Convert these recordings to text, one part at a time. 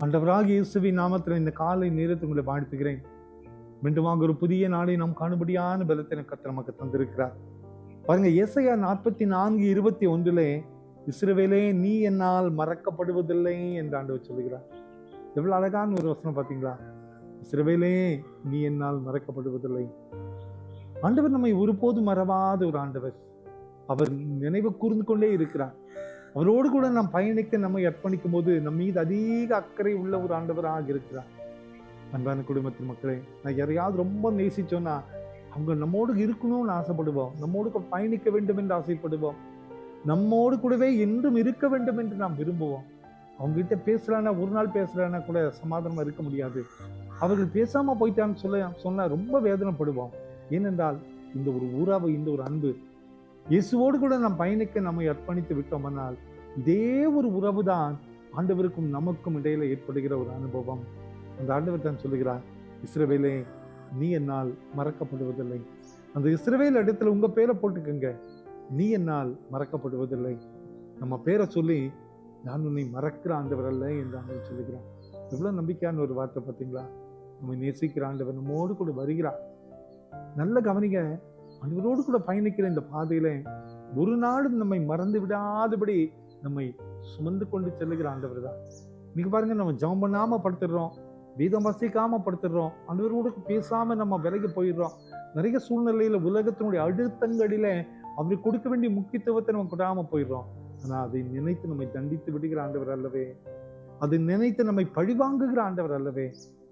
ஆண்டவராகிய இயேசுவின் நாமத்தில் இந்த காலை நேரத்தை உங்களை வாழ்த்துகிறேன். மீண்டுமாக ஒரு புதிய நாளை நாம் காணும்படியான பலத்தை கர்த்தர் நமக்கு தந்திருக்கிறார். பாருங்க, ஏசாயா 44:21 இஸ்ரவேலே நீ என்னால் மறக்கப்படுவதில்லை என்று ஆண்டவர் சொல்லுகிறார். எவ்வளவு அழகான ஒரு வசனம் பார்த்தீங்களா? இஸ்ரவேலே நீ என்னால் மறக்கப்படுவதில்லை. ஆண்டவர் நம்மை ஒருபோதும் மறவாத ஒரு ஆண்டவர். அவர் நினைவு கூர்ந்து கொண்டே இருக்கிறார். அவரோடு கூட நாம் பயணிக்க நம்மை அர்ப்பணிக்கும் போது நம் மீது அதிக அக்கறை உள்ள ஒரு ஆண்டவராக இருக்கிறார். அன்பான குடும்பத்தின் மக்களே, நான் யாரையாவது ரொம்ப நேசிச்சோன்னா அவங்க நம்மோடு இருக்கணும்னு ஆசைப்படுவோம், நம்மோடு பயணிக்க வேண்டும் என்று ஆசைப்படுவோம், நம்மோடு கூடவே என்றும் இருக்க வேண்டும் என்று நாம் விரும்புவோம். அவங்க கிட்ட பேசலான்னா, ஒரு நாள் பேசலான்னா கூட சமாதானமா இருக்க முடியாது. அவர்கள் பேசாம போயிட்டான்னு சொன்னா ரொம்ப வேதனைப்படுவோம். ஏனென்றால் இந்த ஒரு உறவு, இந்த ஒரு அன்பு, இயேசுவோடு கூட நாம் பயணிக்க நம்மை அர்ப்பணித்து விட்டோம்னால் இதே ஒரு உறவு தான் ஆண்டவருக்கும் நமக்கும் இடையில ஏற்படுகிற ஒரு அனுபவம். அந்த ஆண்டவர் தான் சொல்லுகிறார், இஸ்ரவேலே நீ என்னால் மறக்கப்படுவதில்லை. அந்த இஸ்ரவேல் இடத்துல உங்க பேரை போட்டுக்கங்க, நீ என்னால் மறக்கப்படுவதில்லை. நம்ம பேரை சொல்லி நான் உன்னை மறக்கிற ஆண்டவர் அல்ல என்று ஆண்டவர் சொல்லுகிறார். எவ்வளவு நம்பிக்கையான ஒரு வார்த்தை பார்த்தீங்களா? நம்மை நேசிக்கிற ஆண்டவர் நம்மோடு கூட வருகிறார். நல்ல கவனிங்க, ஆண்டவரோடு கூட பயணிக்கிற இந்த பாதையில ஒரு நாளும் நம்மை மறந்து விடாதபடி நம்மை சுமந்து கொண்டு செல்லுகிற ஆண்டவர் தான். நீங்க பாருங்க, நம்ம ஜெபம் பண்ணாம படுத்துடுறோம், வேதம் வசிக்காம படுத்துடுறோம், ஆண்டவரோடு பேசாம நம்ம விலகி போயிடுறோம். நிறைய சூழ்நிலையில உலகத்தினுடைய அழுத்தங்களில அவருக்கு கொடுக்க வேண்டிய முக்கியத்துவத்தை நம்ம கொடாம போயிடுறோம். ஆனா அதை நினைத்து நம்மை தண்டித்து விடுகிற ஆண்டவர் அல்லவே, அதை நினைத்து நம்மை பழிவாங்குகிற ஆண்டவர் அல்லவே.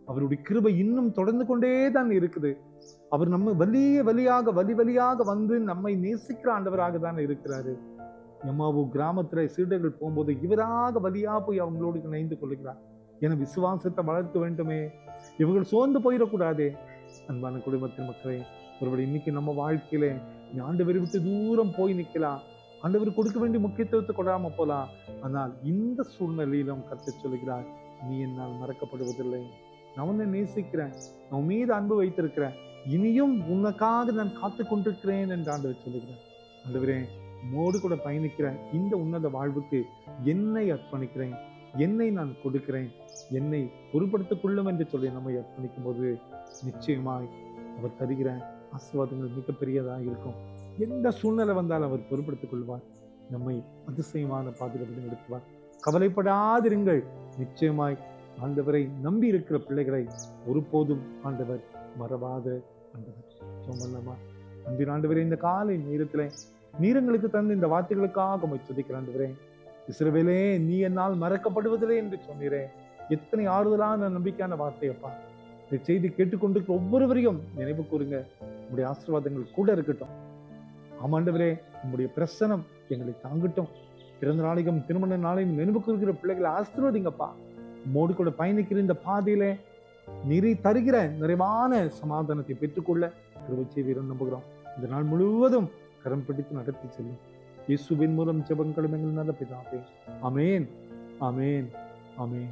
அவருடைய கிருபை இன்னும் தொடர்ந்து கொண்டே தான் இருக்குது. அவர் நம்ம வலி வழியாக வந்து நம்மை நேசிக்கிற ஆண்டவராக தான் இருக்கிறாரு. எம்மாவு கிராமத்துல சீடர்கள் போகும்போது இவராக வழியா போய் அவங்களோடு இணைந்து கொள்ளுகிறார். என விசுவாசத்தை வளர்க்க வேண்டுமே, இவர்கள் சோர்ந்து போயிடக்கூடாதே. அன்பான குடும்பத்தின் மக்களே, ஒருபடி இன்னைக்கு நம்ம வாழ்க்கையில ஆண்டவரை விட்டு தூரம் போய் நிக்கலாம், ஆண்டவர் கொடுக்க வேண்டிய முக்கியத்துவத்தை கொடாம போலாம். ஆனால் இந்த சூழ்நிலையிலும் கர்த்தர் சொல்லுகிறார், நீ என்னால் மறக்கப்படுவதில்லை. நான் உன்னை நேசிக்கிறேன், நான் மீது அன்பு வைத்திருக்கிறேன், இனியும் உனக்காக நான் காத்து கொண்டிருக்கிறேன் என்று ஆண்டவர் சொல்லுகிறேன். ஆண்டவரே, உம்மோடு கூட பயணிக்கிறேன் இந்த உன்னத வாழ்வுக்கு என்னை அர்ப்பணிக்கிறேன், என்னை நான் கொடுக்கிறேன், என்னை பொருட்படுத்திக் கொள்ளும் என்று சொல்லி நம்மை அர்ப்பணிக்கும் போது நிச்சயமாய் அவர் தருகிற ஆசீர்வாதங்கள் மிகப்பெரியதாக இருக்கும். எந்த சூழ்நிலை வந்தாலும் அவர் பொருட்படுத்திக் கொள்வார், நம்மை அதிசயமான பாதுகாப்பு நடத்துவார். கவலைப்படாதிருங்கள், நிச்சயமாய் ஆண்டவரை நம்பி இருக்கிற பிள்ளைகளை ஒருபோதும் ஆண்டவர் மறவாத ஆண்டவர். சொன்னமா அன்பின் ஆண்டவரே, இந்த காலை நேரத்துல நீரங்களுக்கு தந்து இந்த வார்த்தைகளுக்காக உம்மை துதிக்கிற ஆண்டவரே. இஸ்ரவேலே நீ என்னால் மறக்கப்படுவதில்லை என்று சொன்னீரே, எத்தனை ஆறுதலான நம்பிக்கையான வார்த்தையப்பா. இந்த செய்தி கேட்டுக்கொண்டிருக்கிற ஒவ்வொருவரையும் நினைவு கூறுங்க, உங்களுடைய ஆசீர்வாதங்கள் கூட இருக்கட்டும். ஆமாண்டவரே, உங்களுடைய பிரசனம் எங்களை தாங்கட்டும். பிறந்த நாளையும் திருமண நாளையும் நினைவு கூறுகிற பிள்ளைகளை ஆசீர்வதிங்கப்பா. மோடு கூட பயணிக்கிற இந்த பாதையில நிறை தருகிற நிறைவான சமாதானத்தை பெற்றுக்கொள்ள கிருபை செய்வீர் நம்புகிறோம். இந்த நாள் முழுவதும் கரம் பிடித்து நடத்தி செல்லும் இயேசுவின் மூலம் ஜெபங்களும் எங்கள் நல்ல பிதாவே. ஆமென், ஆமென், ஆமென்.